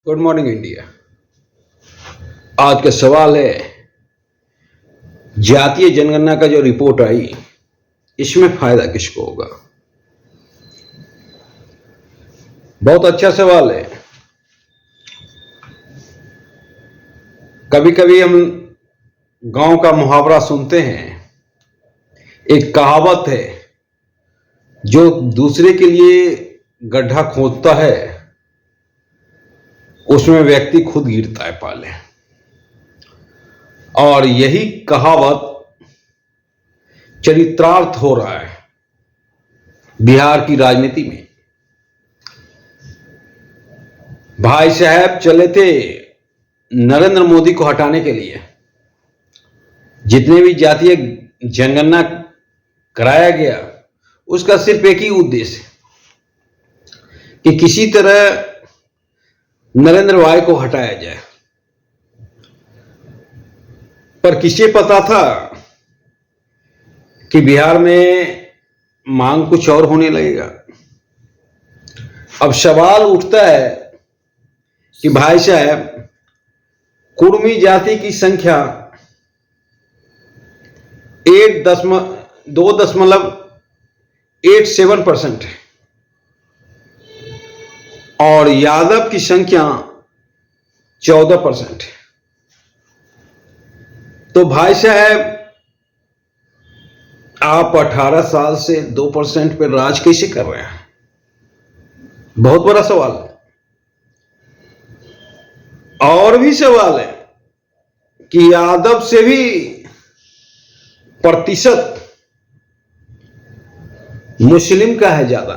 Good morning India. आज का सवाल है, जातीय जनगणना का जो रिपोर्ट आई, इसमें फायदा किसको होगा? बहुत अच्छा सवाल है। कभी कभी हम गांव का मुहावरा सुनते हैं। एक कहावत है, जो दूसरे के लिए गड्ढा खोदता है उसमें व्यक्ति खुद गिरता है पाले। और यही कहावत चरितार्थ हो रहा है बिहार की राजनीति में। भाई साहब चले थे नरेंद्र मोदी को हटाने के लिए। जितने भी जातीय जनगणना कराया गया, उसका सिर्फ एक ही उद्देश्य कि किसी तरह नरेंद्र भाई को हटाया जाए। पर किसे पता था कि बिहार में मांग कुछ और होने लगेगा। अब सवाल उठता है कि भाई साहब, कुर्मी जाति की संख्या 2.87% है और यादव की संख्या 14% है। तो भाई साहब, आप 18 साल से 2% पर राज कैसे कर रहे हैं? बहुत बड़ा सवाल है। और भी सवाल है कि यादव से भी प्रतिशत मुस्लिम का है ज्यादा।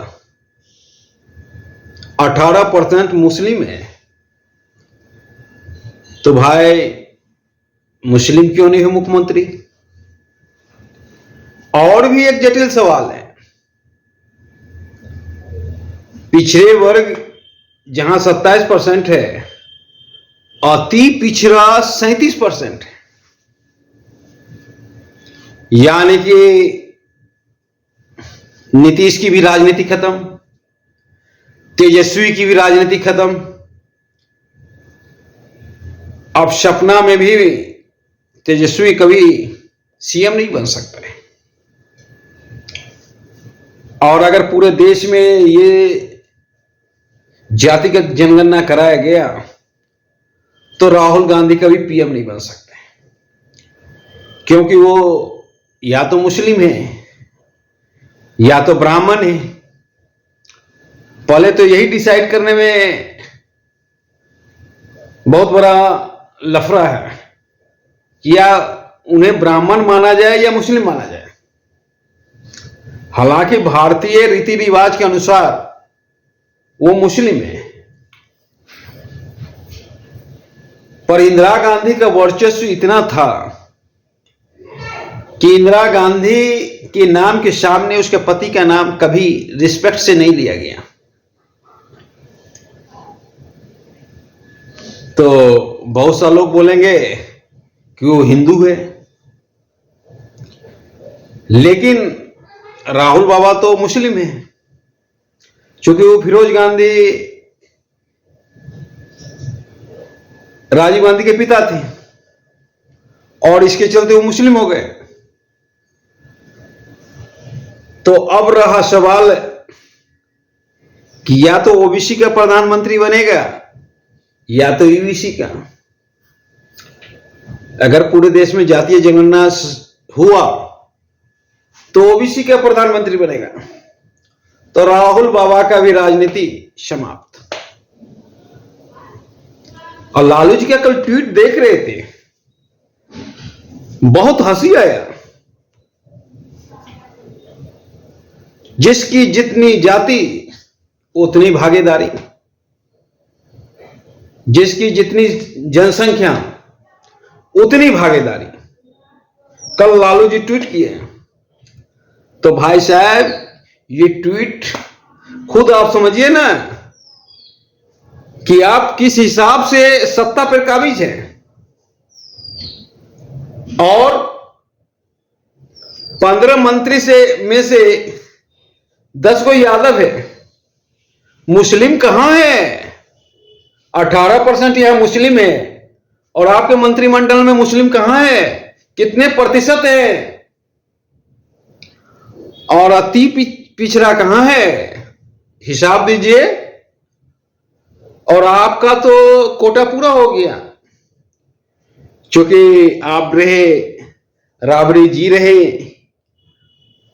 18% मुस्लिम है। तो भाई, मुस्लिम क्यों नहीं हो मुख्यमंत्री? और भी एक जटिल सवाल है। पिछड़े वर्ग जहां 27% है, अति पिछड़ा 37% है। यानी कि नीतीश की भी राजनीति खत्म, तेजस्वी की भी राजनीति खत्म। अब सपना में भी तेजस्वी कभी सीएम नहीं बन सकता है। और अगर पूरे देश में ये जातिगत जनगणना कराया गया तो राहुल गांधी कभी पीएम नहीं बन सकते, क्योंकि वो या तो मुस्लिम है या तो ब्राह्मण है। पहले तो यही डिसाइड करने में बहुत बड़ा लफड़ा है कि या उन्हें ब्राह्मण माना जाए या मुस्लिम माना जाए। हालांकि भारतीय रीति रिवाज के अनुसार वो मुस्लिम है, पर इंदिरा गांधी का वर्चस्व इतना था कि इंदिरा गांधी के नाम के सामने उसके पति का नाम कभी रिस्पेक्ट से नहीं लिया गया। तो बहुत सारे लोग बोलेंगे कि वो हिंदू है, लेकिन राहुल बाबा तो मुस्लिम है, क्योंकि वो फिरोज गांधी राजीव गांधी के पिता थे और इसके चलते वो मुस्लिम हो गए। तो अब रहा सवाल कि या तो ओबीसी का प्रधानमंत्री बनेगा या तो ईबीसी का। अगर पूरे देश में जातीय जनगणना हुआ तो ओबीसी का प्रधानमंत्री बनेगा, तो राहुल बाबा का भी राजनीति समाप्त। और लालू जी का कल ट्वीट देख रहे थे, बहुत हंसी आया। जिसकी जितनी जाति उतनी भागीदारी, जिसकी जितनी जनसंख्या उतनी भागीदारी। कल लालू जी ट्वीट किए। तो भाई साहब, ये ट्वीट खुद आप समझिए ना कि आप किस हिसाब से सत्ता पर काबिज हैं। और 15 मंत्री में से 10 को यादव है, मुस्लिम कहां है? 18% यह मुस्लिम है। और आपके मंत्रिमंडल में मुस्लिम कहां है? कितने प्रतिशत है? और अति पिछड़ा कहां है? हिसाब दीजिए। और आपका तो कोटा पूरा हो गया, क्योंकि आप रहे, राबड़ी जी रहे,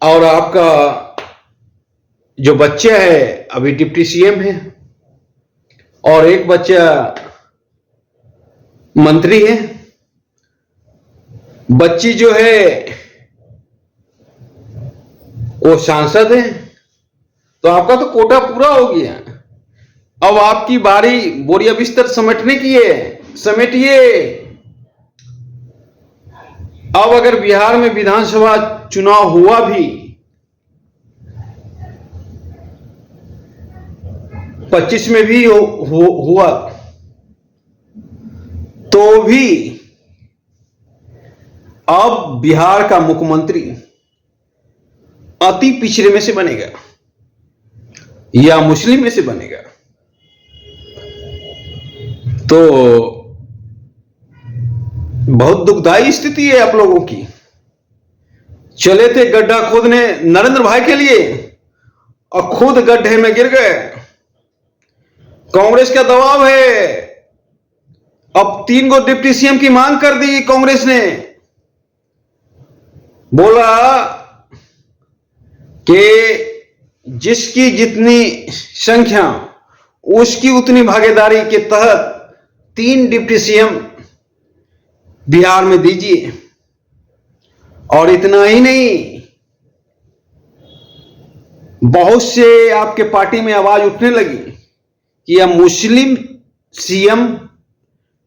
और आपका जो बच्चा है अभी डिप्टी सीएम है, और एक बच्चा मंत्री है, बच्ची जो है वो सांसद है। तो आपका तो कोटा पूरा हो गया। अब आपकी बारी बोरिया बिस्तर समेटने की है, समेटिए। अब अगर बिहार में विधानसभा चुनाव हुआ भी, 25 में भी हुआ, तो भी अब बिहार का मुख्यमंत्री अति पिछड़े में से बनेगा या मुस्लिम में से बनेगा। तो बहुत दुखदाई स्थिति है आप लोगों की। चले थे गड्ढा खोदने नरेंद्र भाई के लिए और खुद गड्ढे में गिर गए। कांग्रेस का दबाव है। अब 3 गो डिप्टी सीएम की मांग कर दी कांग्रेस ने। बोला कि जिसकी जितनी संख्या उसकी उतनी भागीदारी के तहत 3 डिप्टी सीएम बिहार में दीजिए। और इतना ही नहीं, बहुत से आपके पार्टी में आवाज उठने लगी कि यह मुस्लिम सीएम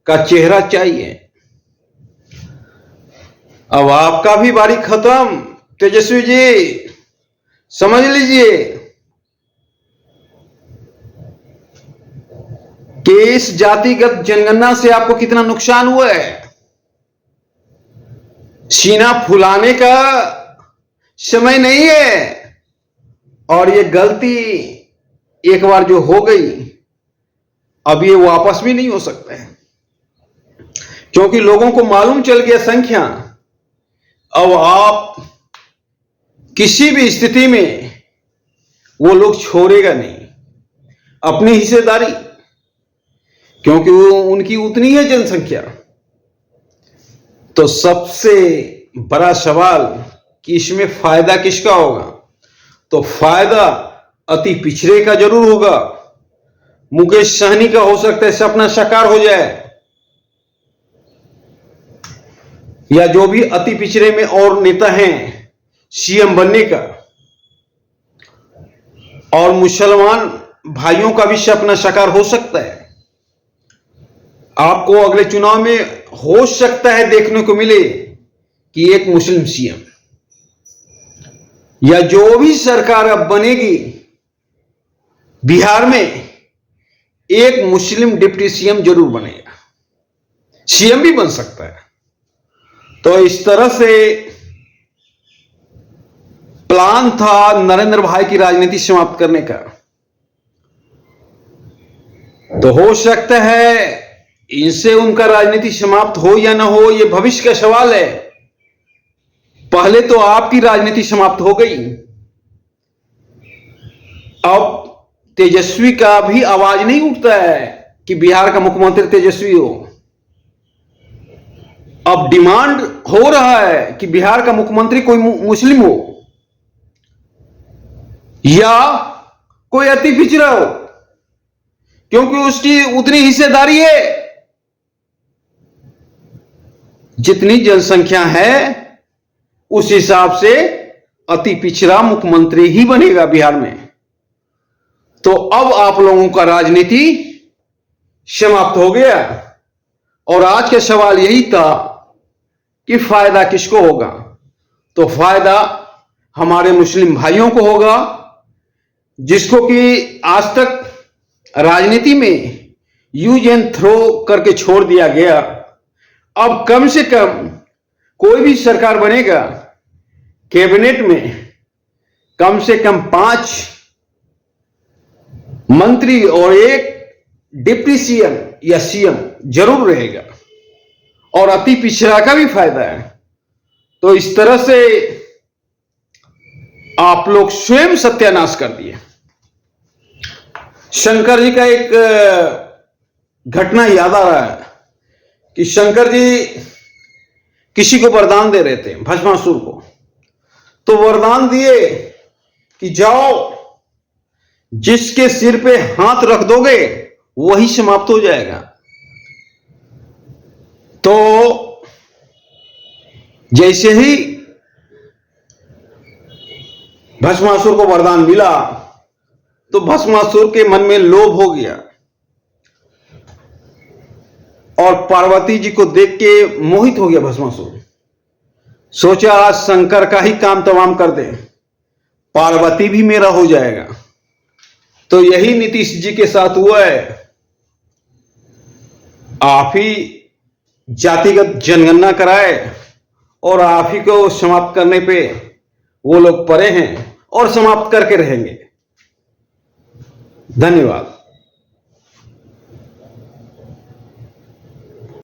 का चेहरा चाहिए। अब आपका भी बारी खत्म तेजस्वी जी, समझ लीजिए कि इस जातिगत जनगणना से आपको कितना नुकसान हुआ है। सीना फुलाने का समय नहीं है। और ये गलती एक बार जो हो गई, अब ये वापस भी नहीं हो सकता है, क्योंकि लोगों को मालूम चल गया संख्या। अब आप किसी भी स्थिति में वो लोग छोड़ेगा नहीं अपनी हिस्सेदारी, क्योंकि वो उनकी उतनी है जनसंख्या। तो सबसे बड़ा सवाल कि इसमें फायदा किसका होगा? तो फायदा अति पिछड़े का जरूर होगा। मुकेश सहनी का हो सकता है सपना साकार हो जाए, या जो भी अति पिछड़े में और नेता हैं सीएम बनने का। और मुसलमान भाइयों का भी सपना साकार हो सकता है। आपको अगले चुनाव में हो सकता है देखने को मिले कि एक मुस्लिम सीएम, या जो भी सरकार अब बनेगी बिहार में, एक मुस्लिम डिप्टी सीएम जरूर बनेगा। सीएम भी बन सकता है। तो इस तरह से प्लान था नरेंद्र भाई की राजनीति समाप्त करने का। तो हो सकता है इनसे उनका राजनीति समाप्त हो या ना हो, यह भविष्य का सवाल है। पहले तो आपकी राजनीति समाप्त हो गई। अब तेजस्वी का भी आवाज नहीं उठता है कि बिहार का मुख्यमंत्री तेजस्वी हो। अब डिमांड हो रहा है कि बिहार का मुख्यमंत्री कोई मुस्लिम हो या कोई अति पिछड़ा हो, क्योंकि उसकी उतनी हिस्सेदारी है। जितनी जनसंख्या है उस हिसाब से अति पिछड़ा मुख्यमंत्री ही बनेगा बिहार में। तो अब आप लोगों का राजनीति समाप्त हो गया। और आज का सवाल यही था कि फायदा किसको होगा? तो फायदा हमारे मुस्लिम भाइयों को होगा, जिसको कि आज तक राजनीति में यूज एंड थ्रो करके छोड़ दिया गया। अब कम से कम कोई भी सरकार बनेगा, कैबिनेट में कम से कम 5 मंत्री और 1 डिप्टी सीएम या सीएम जरूर रहेगा और अति पिछड़ा का भी फायदा है। तो इस तरह से आप लोग स्वयं सत्यानाश कर दिए। शंकर जी का एक घटना याद आ रहा है कि शंकर जी किसी को वरदान दे रहे थे, भस्मासुर को। तो वरदान दिए कि जाओ, जिसके सिर पे हाथ रख दोगे वही समाप्त हो जाएगा। तो जैसे ही भस्मासुर को वरदान मिला तो भस्मासुर के मन में लोभ हो गया और पार्वती जी को देख के मोहित हो गया भस्मासुर। सोचा आज शंकर का ही काम तमाम कर दे, पार्वती भी मेरा हो जाएगा। तो यही नीतीश जी के साथ हुआ है। आप ही जातिगत जनगणना कराए और आप ही को समाप्त करने पे वो लोग पड़े हैं और समाप्त करके रहेंगे। धन्यवाद।